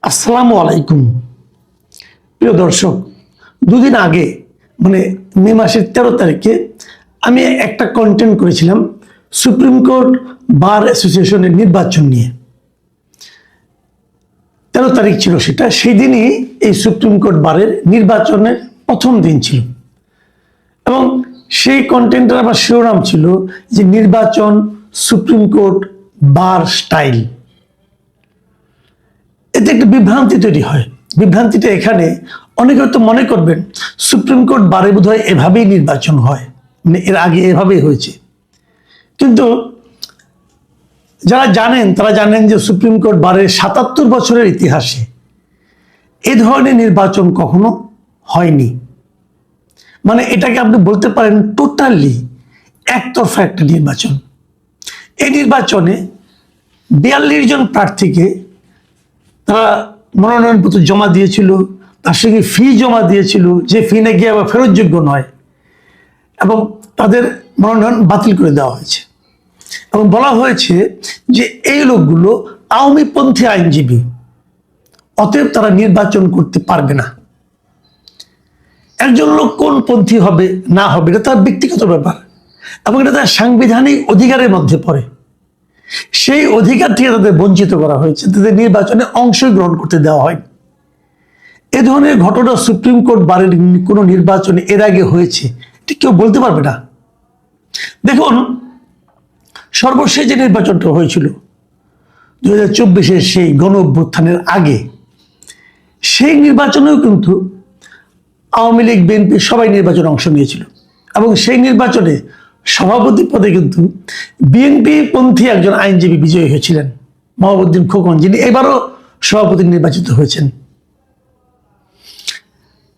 আসসালামু আলাইকুম প্রিয় দর্শক, দুদিন আগে মানে মে মাসের 13 তারিখে আমি একটা কন্টেন্ট করেছিলাম সুপ্রিম কোর্ট বার অ্যাসোসিয়েশনের নির্বাচন নিয়ে। 13 তারিখ ছিল সেটা, সেই দিনই এই সুপ্রিম কোর্ট বারের নির্বাচনের প্রথম দিন ছিল এবং সেই কন্টেন্টের আমার শিরোনাম ছিল যে নির্বাচন সুপ্রিম কোর্ট বার স্টাইল। এতে একটা বিভ্রান্তি তৈরি হয়। বিভ্রান্তিটা এখানে, অনেকে হয়তো মনে করবেন সুপ্রিম কোর্ট বারে বোধহয় এভাবেই নির্বাচন হয়, মানে এর আগে এভাবেই হয়েছে। কিন্তু যারা জানেন তারা জানেন যে সুপ্রিম কোর্ট বারের 77 বছরের ইতিহাসে এ ধরনের নির্বাচন কখনো হয়নি। মানে এটাকে আপনি বলতে পারেন টোটালি একতরফা একটা নির্বাচন। এই নির্বাচনে 42 জন প্রার্থীকে তারা মনোনয়নপত্র জমা দিয়েছিল, তার সঙ্গে ফি জমা দিয়েছিল, যে ফি নাকি আবার ফেরতযোগ্য নয়, এবং তাদের মনোনয়ন বাতিল করে দেওয়া হয়েছে এবং বলা হয়েছে যে এই লোকগুলো আওয়ামীপন্থী আইনজীবী, অতএব তারা নির্বাচন করতে পারবে না। একজন লোক কোন পন্থী হবে না হবে এটা তার ব্যক্তিগত ব্যাপার এবং এটা তার সাংবিধানিক অধিকারের মধ্যে পড়ে। সেই অধিকার থেকে তাদের বঞ্চিত করা হয়েছে, তাদের নির্বাচনে অংশগ্রহণ করতে দেওয়া হয়। এ ধরনের ঘটনা সুপ্রিম কোর্ট বারের কোনো নির্বাচনে এর আগে হয়েছে এটা কেউ বলতে পারবে না। দেখুন, সর্বশেষ যে নির্বাচনটা হয়েছিল 2024-এর সেই গণ অভ্যুত্থানের আগে, সেই নির্বাচনেও কিন্তু আওয়ামী লীগ বিএনপি সবাই নির্বাচনে অংশ নিয়েছিল এবং সেই নির্বাচনে সভাপতি পদে কিন্তু বিএনপি পন্থী একজন আইনজীবী বিজয়ী হয়েছিলেন, মহাবুদ্দিন খোকন, যিনি এবারও সভাপতি নির্বাচিত হয়েছেন।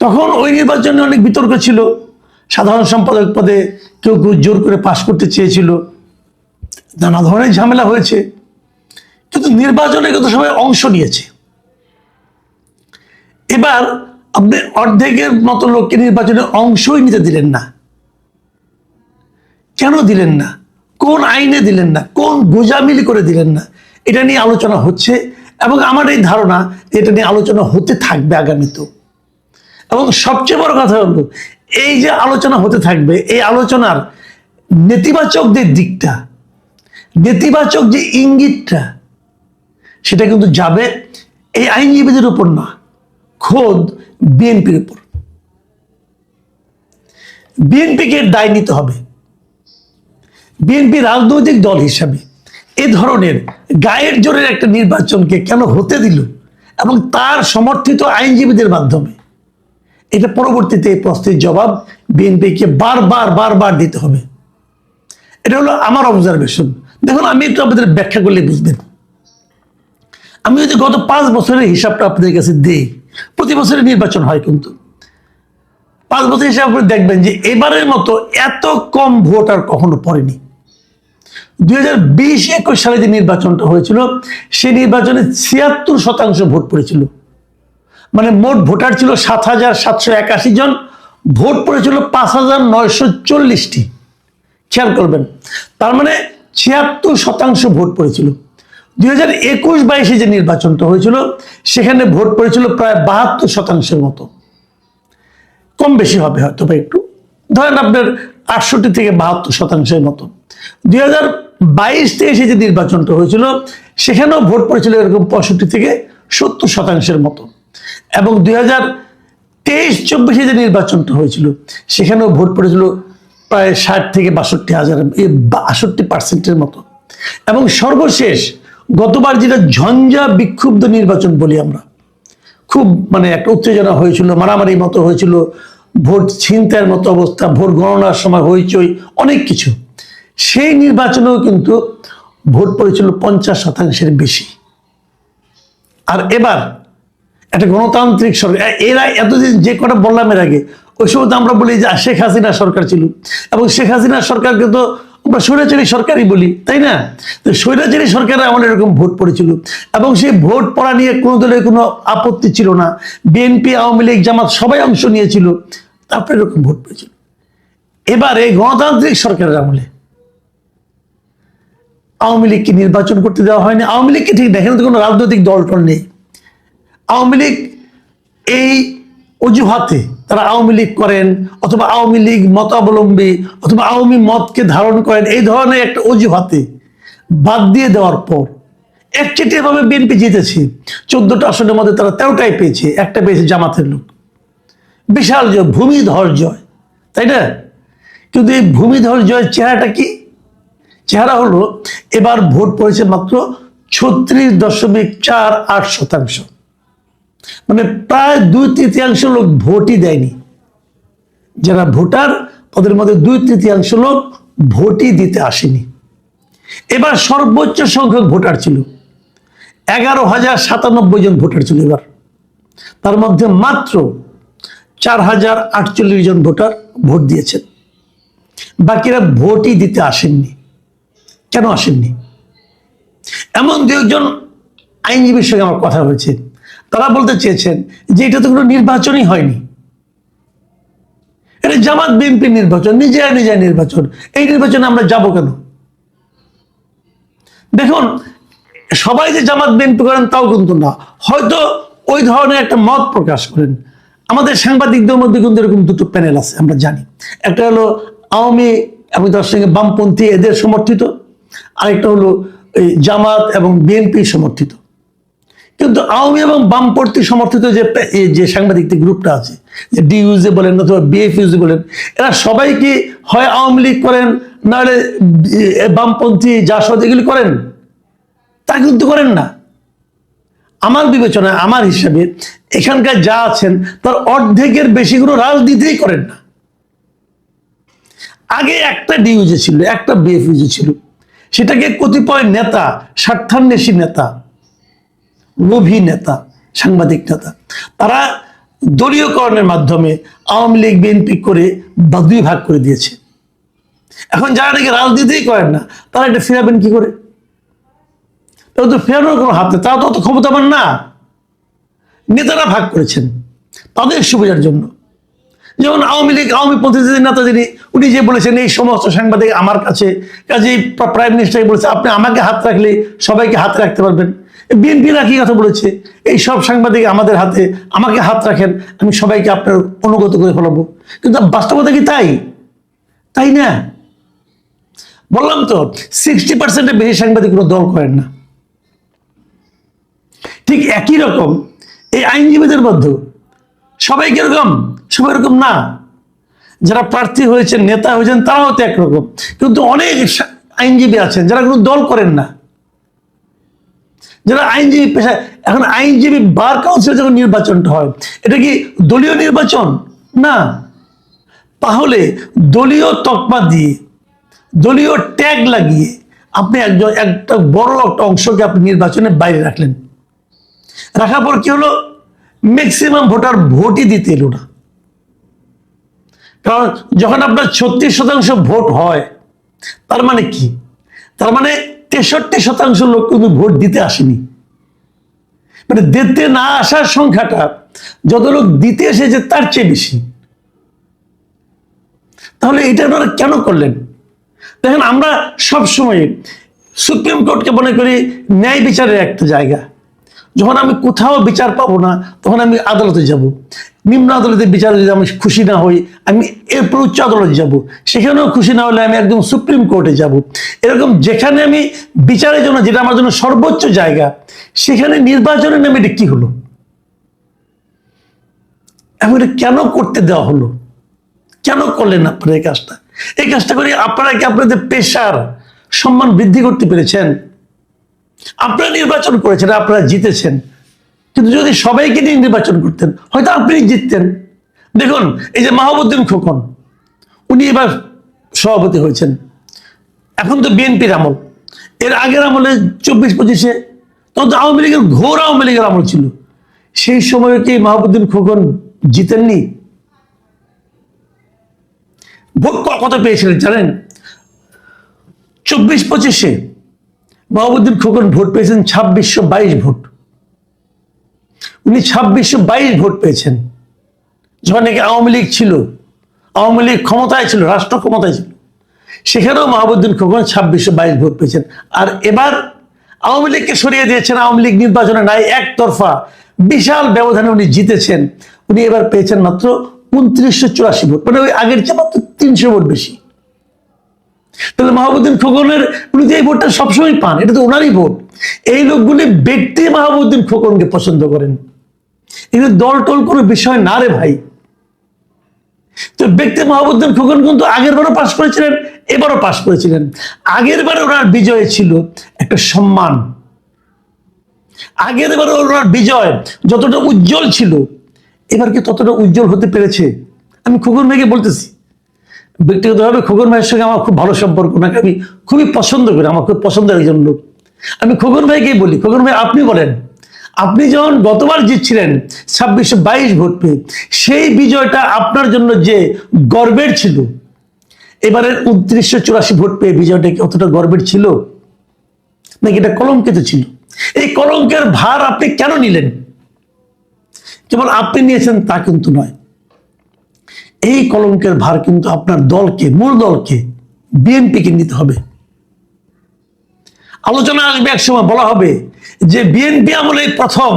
তখন ওই নির্বাচনে অনেক বিতর্ক ছিল, সাধারণ সম্পাদক পদে কেউ কেউ জোর করে পাশ করতে চেয়েছিল, নানা ধরনের ঝামেলা হয়েছে, কিন্তু নির্বাচনে কিন্তু সবাই অংশ নিয়েছে। এবার আপনি অর্ধেকের মতো লোককে নির্বাচনে অংশই নিতে দিলেন না। কেন দিলেন না? কোন আইনে দিলেন না? কোন গোজামিল করে দিলেন না? এটা নিয়ে আলোচনা হচ্ছে এবং আমার এই ধারণা এটা নিয়ে আলোচনা হতে থাকবে আগামীতেও। এবং সবচেয়ে বড় কথা হলো, এই যে আলোচনা হতে থাকবে, এই আলোচনার নেতিবাচক যে দিকটা, নেতিবাচক যে ইঙ্গিতটা, সেটা কিন্তু যাবে এই আইনজীবীদের উপর না, খোদ বিএনপির উপর। বিএনপিকে দায় নিতে হবে। বিএনপি রাজনৈতিক দল হিসাবে এ ধরনের গায়ের জোরের একটা নির্বাচনকে কেন হতে দিল এবং তার সমর্থিত আইনজীবীদের মাধ্যমে, এটা পরবর্তীতে এই প্রশ্নের জবাব বিএনপিকে বারবার দিতে হবে। এটা হলো আমার অবজারভেশন। দেখুন, আমি একটু আপনাদের ব্যাখ্যা করলে বুঝবেন। আমি যদি গত 5 বছরের হিসাবটা আপনাদের কাছে দিই, প্রতি বছরের নির্বাচন হয়, কিন্তু 5 বছর হিসাব করে দেখবেন যে এবারের মতো এত কম ভোট আর কখনো পড়েনি। 2020-21 সালে যে নির্বাচনটা হয়েছিল, সেই নির্বাচনে 76% ভোট পড়েছিল। মানে মোট ভোটার ছিল 7,781 জন, ভোট পড়েছিল 5,940টি। খেয়াল করবেন, তার মানে 76% ভোট পড়েছিল। 2021-22 যে নির্বাচনটা হয়েছিল, সেখানে ভোট পড়েছিল প্রায় 72% মতো, কম বেশি হবে হয়তো বা একটু, ধরেন আপনার 68 থেকে 72% মতো। 2022-23 যে নির্বাচনটা হয়েছিল, সেখানেও ভোট পড়েছিল এরকম 65 থেকে 70% মতো, এবং 2023-24 যে নির্বাচনটা হয়েছিল, সেখানেও ভোট পড়েছিল প্রায় 60 থেকে 62% মতো। এবং সর্বশেষ গতবার যেটা ঝঞ্ঝা বিক্ষুব্ধ নির্বাচন বলি আমরা, খুব মানে একটা উত্তেজনা হয়েছিল, মারামারি মতো হয়েছিল, ভোট ছিনতাইয়ের মতো অবস্থা, ভোট গণনার সময় হইচই, অনেক কিছু, সেই নির্বাচনেও কিন্তু ভোট পড়েছিল 50%-এর বেশি। আর এবার একটা গণতান্ত্রিক সরকার, এরা এতদিন যে কটা বললাম এর আগে, ওই সময় তো আমরা বলি যে শেখ হাসিনা সরকার ছিল, এবং শেখ হাসিনা সরকারকে তো আমরা স্বৈরাচারী সরকারই বলি, তাই না? তো স্বৈরাচারী সরকারে আমাদের এরকম ভোট পড়েছিল এবং সেই ভোট পড়া নিয়ে কোনো দলের কোনো আপত্তি ছিল না। বিএনপি, আওয়ামী লীগ, জামাত সবাই অংশ নিয়েছিল, তারপরে এরকম ভোট পড়েছিল। এবার এই গণতান্ত্রিক সরকারের আমলে আওয়ামী লীগকে নির্বাচন করতে দেওয়া হয়নি। আওয়ামী লীগকে ঠিক দেখেন তো কোনো রাজনৈতিক দল টল নেই। আওয়ামী লীগ এই অজুহাতে তারা আওয়ামী লীগ করেন, অথবা আওয়ামী লীগ মতাবলম্বী, অথবা আওয়ামী মতকে ধারণ করেন, এই ধরনের একটা অজুহাতে বাদ দিয়ে দেওয়ার পর একচেটিয়াভাবে বিএনপি জিতেছে। 14টা আসনের মধ্যে তারা 13টাই পেয়েছে, একটা পেয়েছে জামাতের লোক। বিশাল জয়, ভূমিধর জয়, তাই না? কিন্তু এই ভূমিধর জয়ের চেহারাটা কি? চেহারা হলো এবার ভোট পড়েছে মাত্র 36.48%। মানে প্রায় 2/3 লোক ভোটই দেয়নি। যারা ভোটার তাদের মধ্যে 2/3 লোক ভোটই দিতে আসেনি। এবার সর্বোচ্চ সংখ্যক ভোটার ছিল 11,097 জন ভোটার ছিল এবার। তার মধ্যে মাত্র 4,048 জন ভোটার ভোট দিয়েছেন, বাকিরা ভোটই দিতে আসেননি। কেন আসেননি? এমন দু একজন আইনজীবীর সঙ্গে আমার কথা হয়েছে, তারা বলতে চেয়েছেন যে এটা তো কোনো নির্বাচনই হয়নি, এটা জামাত বিএনপি নির্বাচন, নিজের নির্বাচন, এই নির্বাচনে আমরা যাব কেন? দেখুন, সবাই যে জামাত বিএনপি করেন তাও কিন্তু না, হয়তো ওই ধরনের একটা মত প্রকাশ করেন। আমাদের সাংবাদিকদের মধ্যে কিন্তু এরকম দুটো প্যানেল আছে, আমরা জানি। একটা হলো আওয়ামী এবং তার সঙ্গে বামপন্থী এদের সমর্থিত, আরেকটা হলো এই জামাত এবং বিএনপি সমর্থিত। কিন্তু আওয়ামী এবং বামপন্থী সমর্থিত যে সাংবাদিক গ্রুপটা আছে, যে ডিইউজে বলেন অথবা বিএফইউজে বলেন, এরা সবাই কি হয় আওয়ামী লীগ করেন, নাহলে বামপন্থী জাসদ এগুলি করেন? তা কিন্তু করেন না। আমার বিবেচনায়, আমার হিসাবে এখানকার যা আছেন তার অর্ধেকের বেশি কোনো রাজনীতিই করেন না। আগে একটা ডিইউজে ছিল, একটা বিএফইউজে ছিল, সেটাকে কতিপয় নেতা, স্বার্থান্বেষী নেতা, লোভী নেতা, সাংবাদিক নেতা, তারা দলীয়করণের মাধ্যমে আওয়ামী লীগ বিএনপি করে বা 2 ভাগ করে দিয়েছে। এখন যারা নাকি রাজনীতিই করেন না, তারা এটা ফেরাবেন কি করে? তারা তো ফেরানোর কোনো হাতে, তারা তো অত ক্ষমতাবান না। নেতারা ভাগ করেছেন তাদের সুবিধার জন্য। যেমন আওয়ামী লীগ, আওয়ামী পন্থী নেতা যিনি, উনি যে বলেছেন এই সমস্ত সাংবাদিক আমার কাছে, কাজেই প্রাইম মিনিস্টার বলেছে আপনি আমাকে হাত রাখলে সবাইকে হাত রাখতে পারবেন। বিএনপিরা কি কথা বলেছে, এই সব সাংবাদিক আমাদের হাতে, আমাকে হাত রাখেন, আমি সবাইকে আপনার অনুগত করে ফেলাবো। কিন্তু বাস্তবতা কি তাই? তাই না। বললাম তো 60%-এর বেশি সাংবাদিক কোনো দল করেন না। ঠিক একই রকম এই আইনজীবীদের মধ্যে সবাই কিরকম? সবাই এরকম না। যারা প্রার্থী হয়েছেন, নেতা হয়েছেন, তারাও তো একরকম। কিন্তু অনেক আইনজীবী আছেন যারা কোনো দল করেন না, যারা আইনজীবী পেশায়। এখন আইনজীবী বার কাউন্সিল যখন নির্বাচনটা হয়, এটা কি দলীয় নির্বাচন? না। তাহলে দলীয় তকমা দিয়ে, দলীয় ট্যাগ লাগিয়ে আপনি একটা বড় একটা অংশকে আপনি নির্বাচনের বাইরে রাখলেন। রাখার পর কি হলো? ম্যাক্সিমাম ভোটার ভোটই দিতে এলো না। কারণ যখন আপনার 36% ভোট হয়, তার মানে কি? তার মানে 63% লোক কিন্তু ভোট দিতে আসেনি। মানে দিতে না আসার সংখ্যাটা যত লোক দিতে এসেছে তার চেয়ে বেশি। তাহলে এটা আপনারা কেন করলেন? দেখেন, আমরা সবসময় সুপ্রিম কোর্টকে মনে করি ন্যায় বিচারের একটা জায়গা। যখন আমি কোথাও বিচার পাবো না, তখন আমি আদালতে যাব। নিম্ন আদালতে বিচারে যদি আমি খুশি না হই, আমি এরপর উচ্চ আদালতে যাব। সেখানেও খুশি না হলে আমি একদম সুপ্রিম কোর্টে যাব। এরকম যেখানে আমি বিচারের জন্য, যেটা আমার জন্য সর্বোচ্চ জায়গা, সেখানে নির্বাচনের নামে এটা কি হলো? এখন এটা কেন করতে দেওয়া হলো? কেন করলেন আপনারা এই কাজটা? এই কাজটা করে আপনারা কি আপনাদের পেশার সম্মান বৃদ্ধি করতে পেরেছেন? আপনারা নির্বাচন করেছেন, আপনারা জিতেছেন, কিন্তু যদি সবাইকে নিয়ে নির্বাচন করতেন হয়তো আপনি জিততেন। দেখুন, এই যে মাহবুবউদ্দিন খোকন, উনি এবার সভাপতি হয়েছেন। এখন তো বিএনপির আমল, এর আগের আমলে 24-25-এ তখন তো আওয়ামী লীগের, ঘোর আওয়ামী লীগের আমল ছিল। সেই সময় কি মাহবুবউদ্দিন খোকন জিতেননি? ভোট কত পেয়েছিলেন জানেন? 24-25-এ মাহবুবউদ্দিন খোকন ভোট পেয়েছেন 2622 ভোট। উনি 2622 ভোট পেয়েছেন। যখন নাকি আওয়ামী লীগ ছিল, আওয়ামী লীগ ক্ষমতায় ছিল, রাষ্ট্র ক্ষমতায় ছিল, সেখানেও মাহবুবউদ্দিন খোকন 2622 ভোট পেয়েছেন। আর এবার আওয়ামী লীগকে সরিয়ে দিয়েছেন, আওয়ামী লীগ নির্বাচনে নাই, একতরফা বিশাল ব্যবধানে উনি জিতেছেন। উনি এবার পেয়েছেন মাত্র 2984 ভোট, মানে ওই আগের চেয়ে মাত্র 300 ভোট বেশি। তাহলে মাহবুবউদ্দিন খোকনের উনি যে এই ভোটটা সবসময় পান, এটা তো ওনারই ভোট। এই লোকগুলি ব্যক্তি মাহবুবউদ্দিন খোকনকে পছন্দ করেন, এগুলো দল টল কোনো বিষয় না রে ভাই। তো ব্যক্তি মাহবুবউদ্দিন খোকন কিন্তু আগের বারও পাশ করেছিলেন, এবারও পাশ করেছিলেন। আগের বারে ওনার বিজয় ছিল একটা সম্মান, আগের বারে ওনার বিজয় যতটা উজ্জ্বল ছিল, এবার কি ততটা উজ্জ্বল হতে পেরেছে? আমি খোকন ভাইকে বলতেছি, ব্যক্তিগতভাবে খোকন ভাইয়ের সঙ্গে আমার খুব ভালো সম্পর্ক, ওনাকে আমি খুবই পছন্দ করি, আমার খুব পছন্দের একজন লোক। আমি খোকন ভাইকেই বলি, খোকন ভাই আপনি বলেন, আপনি যখন গতবার জিতছিলেন 2622 ভোট পেয়ে, সেই বিজয়টা আপনার জন্য যে গর্বের ছিল, এবারের 2984 ভোট পেয়ে বিজয়টা কি অতটা গর্বের ছিল নাকি এটা কলঙ্কিত ছিল? এই কলঙ্কের ভার আপনি কেন নিলেন? কেবল আপনি নিয়েছেন তা কিন্তু নয়, এই কলঙ্কের ভার কিন্তু আপনার দলকে, মূল দলকে, বিএনপিকে নিতে হবে। আলোচনা আসবে এক সময়, বলা হবে যে বিএনপি আমলে প্রথম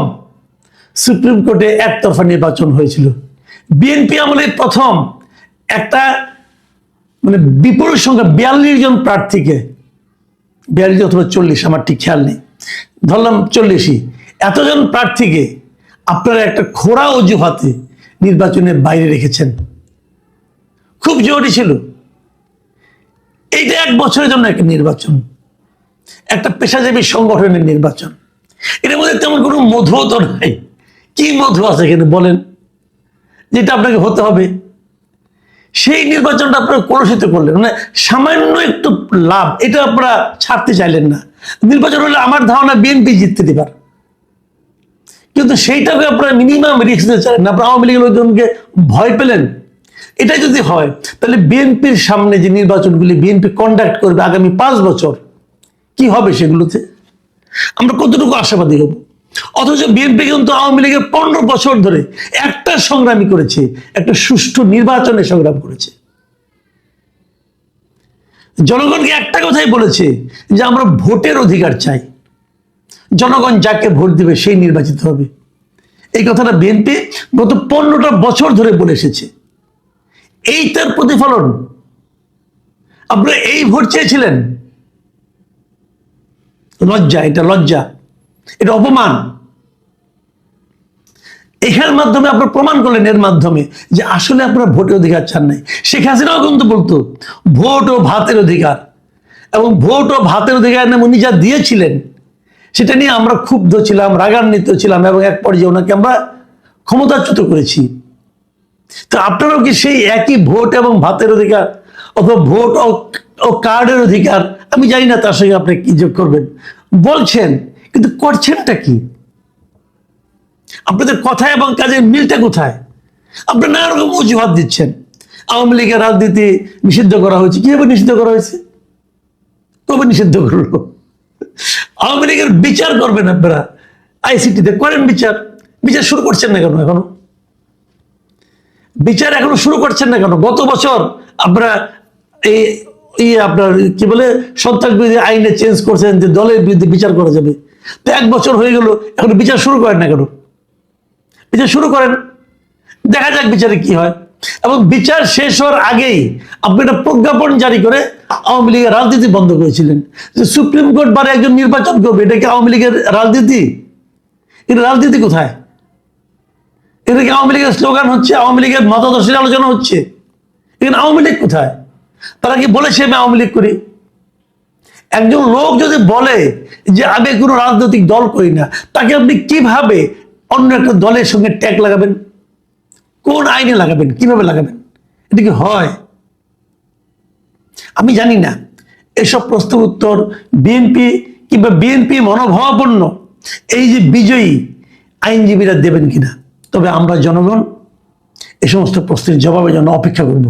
সুপ্রিম কোর্টে একতরফা নির্বাচন হয়েছিল, বিএনপি আমলে প্রথম একটা মানে বিপুল সংখ্যা 42 জন প্রার্থীকে, 42 অথবা 40 আমার ঠিক খেয়াল নেই, ধরলাম 40ই, এতজন প্রার্থীকে আপনারা একটা খোড়া অজুহাতে নির্বাচনের বাইরে রেখেছেন। খুব জরুরি ছিল, এইটা 1 বছরের জন্য একটা নির্বাচন, একটা পেশাজীবী সংগঠনের নির্বাচন, এর মধ্যে তেমন কোনো মধু তো নাই। কি মধু আছে এখানে বলেন, যেটা আপনাকে হতে হবে? সেই নির্বাচনটা আপনারা কলুষিত করলেন, মানে সামান্য একটু লাভ এটা আপনারা ছাড়তে চাইলেন না। নির্বাচন হলে আমার ধারণা বিএনপি জিততে দিবার, কিন্তু সেইটাকে আপনারা মিনিমাম রিস্ক দিতে চাইলেন না। আপনারা আওয়ামী লীগের লোকজনকে ভয় পেলেন। এটা যদি হয় তাহলে বিএনপির সামনে যে নির্বাচনগুলি বিএনপি কন্ডাক্ট করবে আগামী 5 বছর, কি হবে সেগুলোতে? আমরা কতটুকু আশাবাদী হব? অথচ বিএনপি কিন্তু আওয়ামী লীগের 15 বছর ধরে একটা সংগ্রামী করেছে, একটা সুষ্ঠু নির্বাচনের সংগ্রাম করেছে। জনগণকে একটা কথাই বলেছে যে আমরা ভোটের অধিকার চাই, জনগণ যাকে ভোট দিবে সেই নির্বাচিত হবে। এই কথাটা বিএনপি গত 15টা বছর ধরে বলে এসেছে। এই তার প্রতিফলন। আপনারা এই ভোট চেয়েছিলেন, লজ্জা, এটা লজ্জা, এটা অপমান। এখানের মাধ্যমে আপনারা প্রমাণ করলেন, এর মাধ্যমে যে আসলে আপনারা ভোটের অধিকার চান নাই। শেখ হাসিনাও কিন্তু বলতো ভোট ও ভাতের অধিকার, এবং ভোট ও ভাতের অধিকার নাম উনি যা দিয়েছিলেন সেটা নিয়ে আমরা ক্ষুব্ধ ছিলাম, রাগান্বিত ছিলাম, এবং এক পর্যায়ে ওনাকে আমরা ক্ষমতাচ্যুত করেছি। তো আপনারাও কি সেই একই ভোট এবং ভাতের অধিকার, অথবা ভোট ও কার্ডের অধিকার, আমি জানি না তার সঙ্গে আপনি কি যোগ করবেন, বলছেন, কিন্তু করছেনটা কি? আপনাদের কথা এবং কাজের মিলটা কোথায়? আপনারা নানা রকম অজুহাত দিচ্ছেন। আওয়ামী লীগের রাজনীতি নিষিদ্ধ করা হয়েছে, কিভাবে নিষিদ্ধ করা হয়েছে? কবে নিষিদ্ধ করলো? আওয়ামী লীগের বিচার করবেন আপনারা, আইসিটিতে করেন বিচার। বিচার শুরু করছেন না কেন এখনো? বিচার এখনো শুরু করছেন না কেন? গত বছর আপনারা এই আপনার কি বলে সন্ত্রাসবিরোধী আইনে চেঞ্জ করছেন যে দলের বিরুদ্ধে বিচার করা যাবে। তো 1 বছর হয়ে গেল, এখন বিচার শুরু করেন না কেন? বিচার শুরু করেন, দেখা যাক বিচারে কি হয়। এবং বিচার শেষ হওয়ার আগেই আপনি একটা প্রজ্ঞাপন জারি করে আওয়ামী লীগের রাজনীতি বন্ধ করেছিলেন, যে সুপ্রিম কোর্ট বারে একজন নির্বাচন করবে। এটা কি আওয়ামী লীগের রাজনীতি? এটা রাজনীতি কোথায়? এটা কি আওয়ামী লীগের স্লোগান হচ্ছে? আওয়ামী লীগের মতাদর্শের আলোচনা হচ্ছে? এখানে আওয়ামী লীগ কোথায়? তারা কি বলেছে আমি আওয়ামী লীগ করি? একজন লোক যদি বলে যে আমি কোনো রাজনৈতিক দল করি না, তাকে আপনি কিভাবে অন্য একটা দলের সঙ্গে ট্যাগ লাগাবেন? কোন আইনে লাগাবেন? কিভাবে লাগাবেন? এটা কি হয়? আমি জানি না এসব প্রশ্ন উত্তর বিএনপি কিংবা বিএনপি মনোভাবাপন্ন এই যে বিজয়ী আইনজীবীরা দেবেন কিনা। তবে আমরা জনগণ এই সমস্ত প্রশ্নের জবাবের জন্য অপেক্ষা করব।